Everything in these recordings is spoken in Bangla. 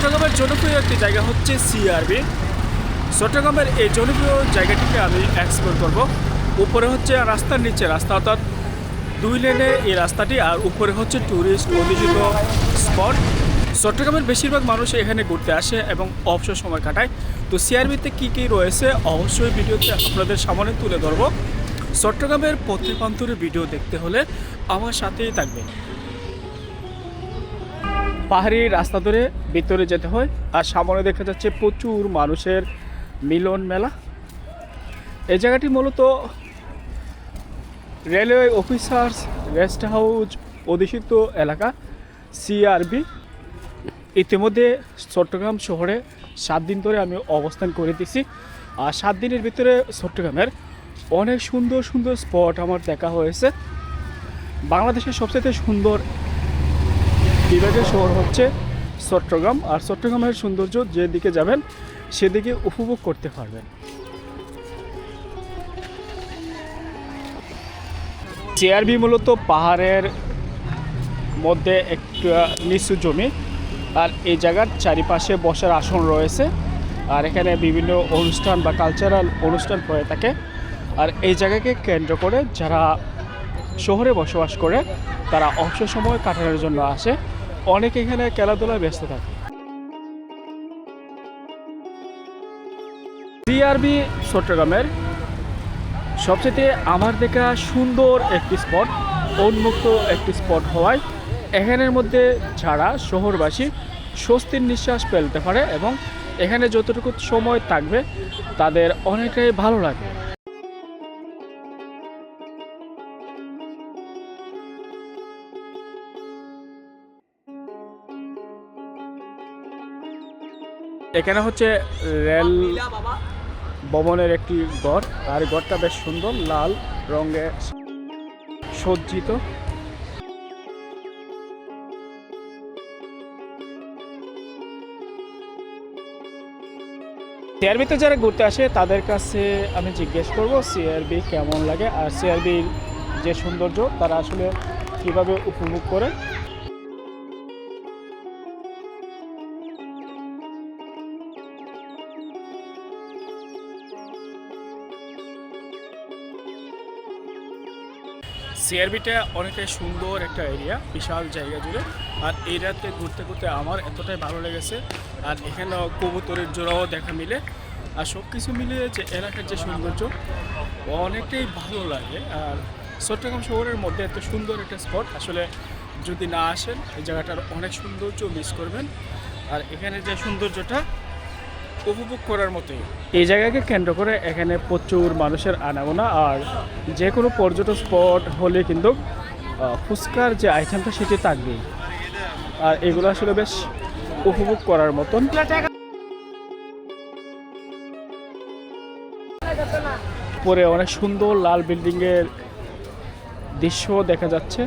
চট্টগ্রামের জনপ্রিয় একটি জায়গা হচ্ছে সিআরবি। চট্টগ্রামের এই জনপ্রিয় জায়গাটিকে আমি এক্সপ্লোর করব। উপরে হচ্ছে রাস্তার নিচে রাস্তা, অর্থাৎ 2 লেনে এই রাস্তাটি, আর উপরে হচ্ছে ট্যুরিস্ট অধিষ্ঠিত স্পট। চট্টগ্রামের বেশিরভাগ মানুষ এখানে ঘুরতে আসে এবং অবসর সময় কাটায়। তো সিআরবিতে কী কী রয়েছে অবশ্যই ভিডিওতে আপনাদের সামনে তুলে ধরবো। চট্টগ্রামের পথে প্রান্তরে ভিডিও দেখতে হলে আমার সাথেই থাকবেন। পাহাড়ি রাস্তা ধরে ভিতরে যেতে হয়, আর সামনে দেখা যাচ্ছে প্রচুর মানুষের মিলন মেলা। এই জায়গাটি মূলত রেলওয়ে অফিসার্স রেস্ট হাউস অধিষ্ঠিত এলাকা সিআরবি। ইতিমধ্যে চট্টগ্রাম শহরে 7 দিন ধরে আমি অবস্থান করে দিছি, আর 7 দিনের ভিতরে চট্টগ্রামের অনেক সুন্দর সুন্দর স্পট আমার দেখা হয়েছে। বাংলাদেশের সবচেয়ে সুন্দর বিভাগের শহর হচ্ছে চট্টগ্রাম, আর চট্টগ্রামের সৌন্দর্য যেদিকে যাবেন সেদিকে উপভোগ করতে পারবেন। সিআরবি মূলত পাহাড়ের মধ্যে একটা নিচু জমি, আর এই জায়গার চারিপাশে বসার আসন রয়েছে, আর এখানে বিভিন্ন অনুষ্ঠান বা কালচারাল অনুষ্ঠান হয়ে থাকে। আর এই জায়গাকে কেন্দ্র করে যারা শহরে বসবাস করে তারা অবসর সময় কাটানোর জন্য আসে। অনেকে এখানে খেলাধুলায় ব্যস্ত থাকে। সিআরবি চট্টগ্রামের সবচেয়ে আমার দেখা সুন্দর একটি স্পট, উন্মুক্ত একটি স্পট হওয়ায় এখানের মধ্যে যারা শহরবাসী স্বস্তির নিঃশ্বাস ফেলতে পারে এবং এখানে যতটুকু সময় থাকবে তাদের অনেকটাই ভালো লাগবে। এখানে হচ্ছে রেল ভবনের একটি ঘর, আর ঘরটা বেশ সুন্দর, লাল রঙে সজ্জিত। সিআরবিতে যারা ঘুরতে আসে তাদের কাছে আমি জিজ্ঞেস করব সিআরবি কেমন লাগে, আর সিআরবির যে সৌন্দর্য তারা আসলে কীভাবে উপভোগ করে। সিআরবিটা অনেকটাই সুন্দর একটা এরিয়া, বিশাল জায়গা জুড়ে। আর এই রাতে ঘুরতে ঘুরতে আমার এতটাই ভালো লেগেছে, আর এখানে কবুতরের জোড়াও দেখা মিলে, আর সব কিছু মিলিয়ে যে এলাকার যে সৌন্দর্য অনেকটাই ভালো লাগে। আর চট্টগ্রাম শহরের মধ্যে এত সুন্দর একটা স্পট, আসলে যদি না আসেন এই জায়গাটার অনেক সৌন্দর্য মিস করবেন। আর এখানে যে সৌন্দর্যটা উপভোগ করার মতোই। এই জায়গাকে কেন্দ্র করে এখানে প্রচুর মানুষের আনাগোনা, আর যে কোনো পর্যটন স্পট হলে কিন্তু ফুচকার যে আইটেমটা সেটি থাকবেই, আর এগুলো আসলে বেশ উপভোগ করার মতন। পরে অনেক সুন্দর লাল বিল্ডিংয়ের দৃশ্য দেখা যাচ্ছে।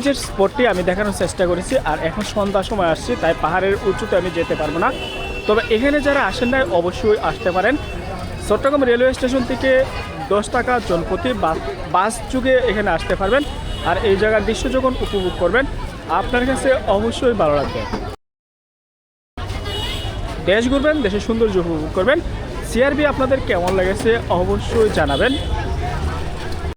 যে স্পটটি আমি দেখানোর চেষ্টা করেছি, আর এখন সন্ধ্যার সময় আসছি তাই পাহাড়ের উঁচুতে আমি যেতে পারবো না। তবে এখানে যারা আসেন নাই অবশ্যই আসতে পারেন। চট্টগ্রাম রেলওয়ে স্টেশন থেকে 10 টাকা জনপ্রতি বাস যুগে এখানে আসতে পারবেন, আর এই জায়গার দৃশ্য যখন উপভোগ করবেন আপনার কাছে অবশ্যই ভালো লাগবে। দেশ ঘুরবেন, দেশের সৌন্দর্য উপভোগ করবেন। সিআরবি আপনাদের কেমন লেগেছে অবশ্যই জানাবেন।